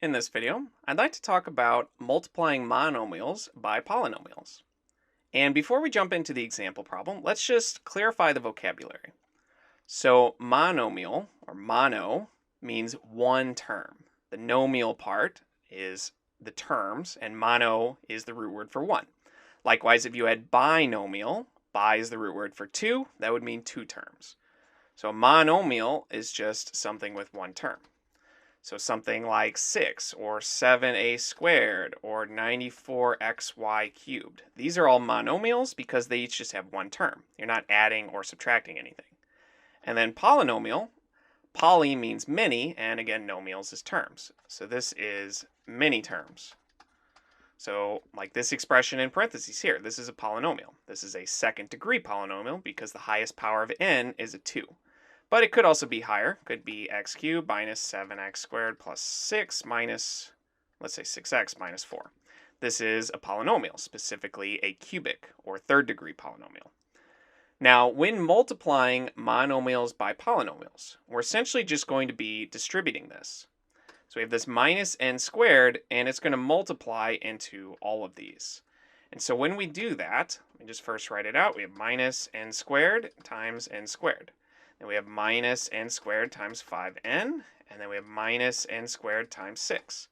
In this video, I'd like to talk about multiplying monomials by polynomials. And before we jump into the example problem, let's just clarify the vocabulary. So monomial, or mono, means one term. The nomial part is the terms, and mono is the root word for one. Likewise, if you had binomial, bi is the root word for two, that would mean two terms. So a monomial is just something with one term. So something like 6 or 7a squared or 94xy cubed. These are all monomials because they each just have one term. You're not adding or subtracting anything. And then polynomial, poly means many, and again, nomials is terms. So this is many terms. So like this expression in parentheses here, this is a polynomial. This is a second degree polynomial because the highest power of n is a 2. But it could also be higher. Could be x cubed minus 7x squared plus 6 minus, let's say 6x minus 4. This is a polynomial, specifically a cubic or third degree polynomial. Now, when multiplying monomials by polynomials, we're essentially just going to be distributing this. So we have this minus n squared, and it's going to multiply into all of these. And so when we do that, let me just first write it out. We have minus n squared times n squared. Then we have minus n squared times 5n, and then we have minus n squared times 6.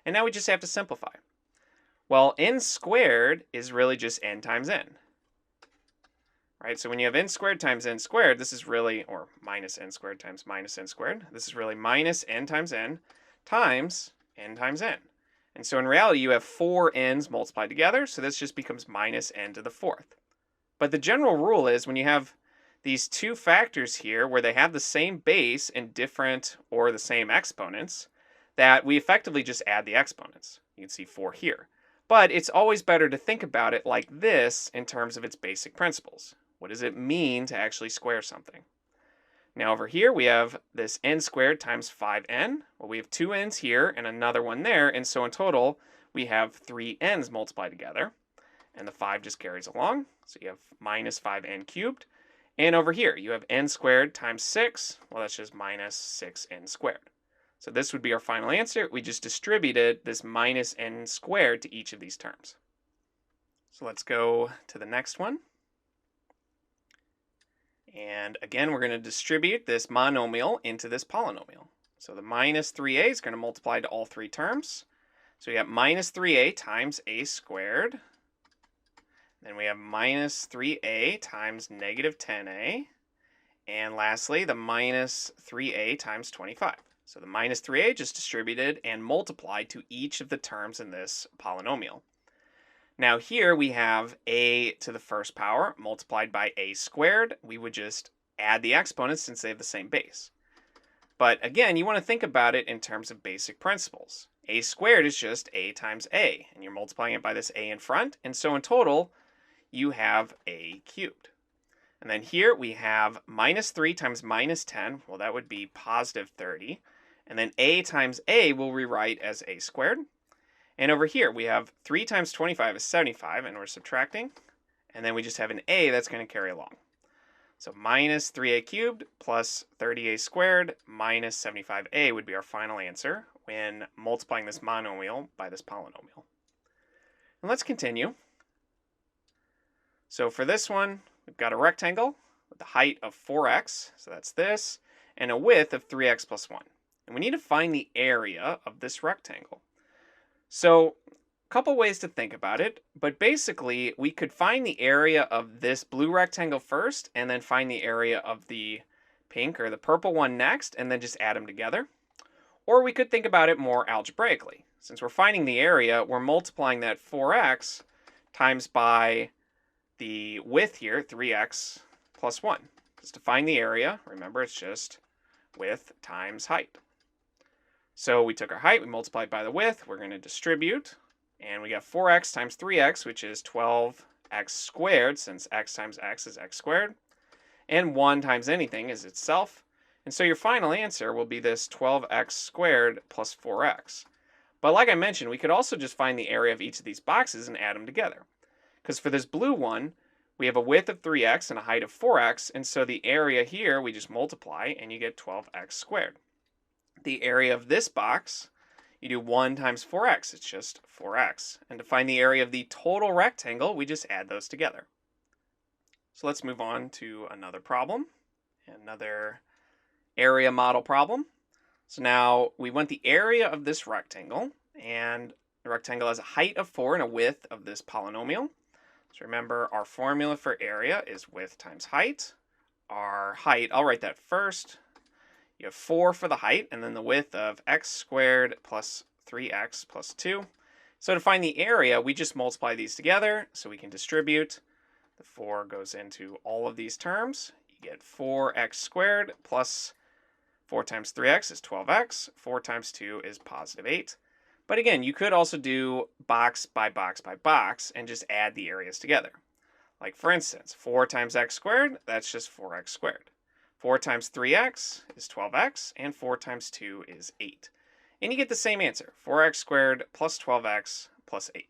And now we just have to simplify. Well, n squared is really just n times n. Right? So when you have n squared times n squared, this is really, or minus n squared times minus n squared, this is really minus n times n times n times n. And so in reality, you have 4 n's multiplied together, so this just becomes minus n to the fourth. But the general rule is when you have these two factors here where they have the same base and different or the same exponents, that we effectively just add the exponents. You can see 4 here. But it's always better to think about it like this in terms of its basic principles. What does it mean to actually square something? Now over here we have this n squared times 5n. Well, we have 2 n's here and another one there, and so in total we have 3 n's multiplied together. And the 5 just carries along, so you have minus 5n cubed. And over here, you have n squared times 6. Well, that's just minus 6n squared. So this would be our final answer. We just distributed this minus n squared to each of these terms. So let's go to the next one. And again, we're going to distribute this monomial into this polynomial. So the minus 3a is going to multiply to all three terms. So we have minus 3a times a squared. Then we have minus 3a times negative 10a. And lastly, the minus 3a times 25. So the minus 3a just distributed and multiplied to each of the terms in this polynomial. Now here we have a to the first power multiplied by a squared. We would just add the exponents since they have the same base. But again, you want to think about it in terms of basic principles. A squared is just a times a, and you're multiplying it by this a in front. And so in total, you have a cubed. And then here we have minus 3 times minus 10. Well, that would be positive 30. And then a times a we'll rewrite as a squared. And over here we have 3 times 25 is 75, and we're subtracting. And then we just have an a that's going to carry along. So minus 3a cubed plus 30a squared minus 75a would be our final answer when multiplying this monomial by this polynomial. And let's continue. So for this one, we've got a rectangle with a height of 4x, so that's this, and a width of 3x plus 1. And we need to find the area of this rectangle. So a couple ways to think about it, but basically we could find the area of this blue rectangle first, and then find the area of the pink or the purple one next, and then just add them together. Or we could think about it more algebraically. Since we're finding the area, we're multiplying that 4x times by the width here, 3x plus 1. Just to find the area, remember it's just width times height. So we took our height, we multiplied by the width, we're going to distribute, and we got 4x times 3x, which is 12x squared, since x times x is x squared, and 1 times anything is itself. And so your final answer will be this 12x squared plus 4x. But like I mentioned, we could also just find the area of each of these boxes and add them together. Because for this blue one, we have a width of 3x and a height of 4x, and so the area here we just multiply and you get 12x squared. The area of this box You do 1 times 4x, it's just 4x. And to find the area of the total rectangle, we just add those together. So let's move on to another problem, another area model problem. So now we want the area of this rectangle, and the rectangle has a height of 4 and a width of this polynomial. So remember, our formula for area is width times height. Our height, I'll write that first. You have 4 for the height, and then the width of x squared plus 3x plus 2. So to find the area, we just multiply these together so we can distribute. The 4 goes into all of these terms. You get 4x squared plus 4 times 3x is 12x. 4 times 2 is positive 8. But again, you could also do box by box by box and just add the areas together. Like for instance, 4 times x squared, that's just 4x squared. 4 times 3x is 12x, and 4 times 2 is 8. And you get the same answer, 4x squared plus 12x plus 8.